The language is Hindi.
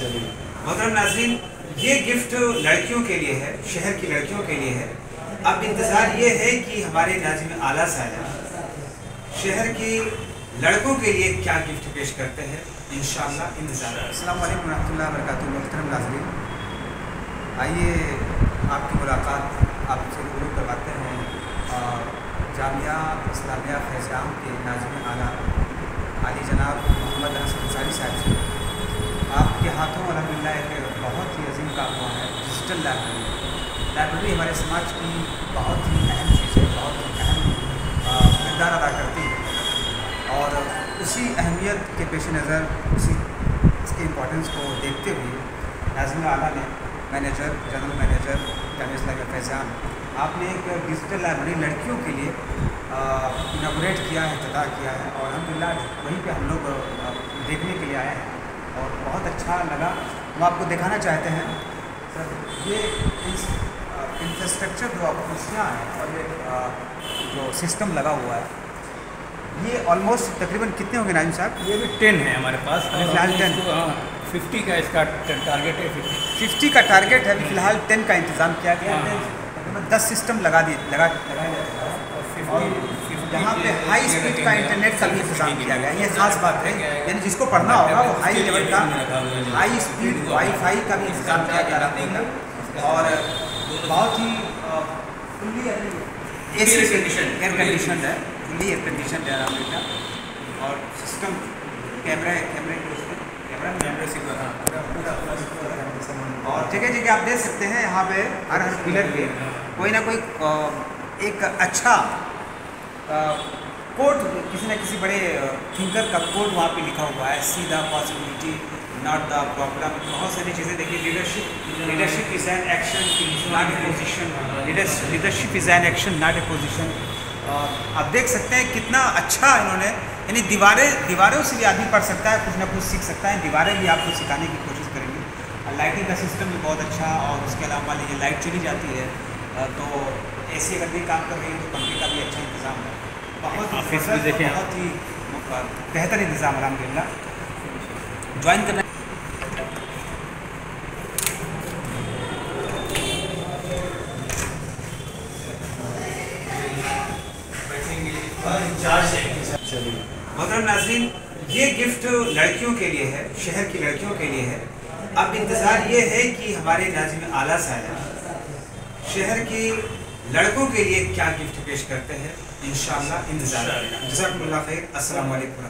चलिए मोहतरम नाज़रीन, ये गिफ्ट लड़कियों के लिए है, शहर की लड़कियों के लिए है। अब इंतज़ार ये है कि हमारे नाज़िम आला साहब शहर के लड़कों के लिए क्या गिफ्ट पेश करते हैं। इंशाअल्लाह इंतज़ार। अस्सलाम वालेकुम रहमतुल्लाहि व बरकातुहू। मोहतरम नाज़रीन, आइए आपकी मुलाकात आपसे रूबरू करवाते हैं जामिया इस्लामिया फैज़-ए-आम के नाज़िम आला आली जनाब मोहम्मद हसन अंसारी साहब से। आपके हाथों अल्हम्दुलिल्लाह एक बहुत ही अजीम काम हुआ है। डिजिटल लाइब्रेरी हमारे समाज की बहुत ही अहम चीज़ है, बहुत ही अहम किरदार अदा करती है और उसी अहमियत के पेश नज़र इसके इम्पोर्टेंस को देखते हुए नाज़िम आला ने जनरल मैनेजर जामिया इस्लामिया फैज़-ए-आम आपने एक डिजिटल लाइब्रेरी लड़कियों के लिए इनॉग्रेट किया है, इफ्तिताह किया है और अल्हम्दुलिल्लाह वहीं पे हम लोग देखने के लिए आए हैं और बहुत अच्छा लगा। हम आपको दिखाना चाहते हैं सर, ये इंफ्रास्ट्रक्चर जो आपको कुर्सियाँ हैं और ये जो सिस्टम लगा हुआ है, ये ऑलमोस्ट तकरीबन कितने होंगे नाज़िम साहब? ये भी 10 है हमारे पास। फिलहाल 10, 50 का इसका टारगेट है। 50 का टारगेट है। अभी फ़िलहाल 10 का इंतज़ाम किया गया है। तकरीबन 10 सिस्टम लगाए जाते हैं और यहाँ पे हाई स्पीड का इंटरनेट का भी इंतज़ाम किया गया है। ये ख़ास बात है, यानी जिसको पढ़ना होगा वो हाई लेवल का हाई स्पीड वाईफाई का भी इंतज़ाम किया जा रहा है और बहुत ही फुल्ली एयर कंडीशन है, फुल्ली एयर कंडीशन है अलहमदुलिल्लाह। और सिस्टम कैमरे और जगह जगह आप देख सकते हैं यहाँ पे हर पिलर पे कोई ना कोई एक अच्छा कोड, किसी न किसी बड़े थिंकर का कोड वहाँ पे लिखा हुआ है। See the possibility not the problem. बहुत सारी चीज़ें देखिए। Leadership is an action not a position. Leadership is an action not a position. आप देख सकते हैं कितना अच्छा इन्होंने, यानी दीवारों से भी आदमी पढ़ सकता है, कुछ ना कुछ सीख सकता है। दीवारें भी आपको सिखाने की कोशिश करेंगे। लाइटिंग का सिस्टम भी बहुत अच्छा और उसके अलावा मान लीजिए लाइट चली जाती है तो एसी अगर नहीं काम कर रही है तो पंखे का भी अच्छा इंतज़ाम है। बहुत ऑफिस भी देखें, बहुत ही बेहतर इंतज़ाम अल्हम्दुलिल्लाह। ज्वाइन करना चलिए मोहतरम नाज़रीन, ये गिफ्ट लड़कियों के लिए है, शहर की लड़कियों के लिए है। अब इंतज़ार ये है कि हमारे नाज़िम आला साहब शहर के लड़कों के लिए क्या गिफ्ट पेश करते हैं। इंशाअल्लाह इंतज़ार। जज़ाकुमुल्लाह खैर। अस्सलाम वालेकुम।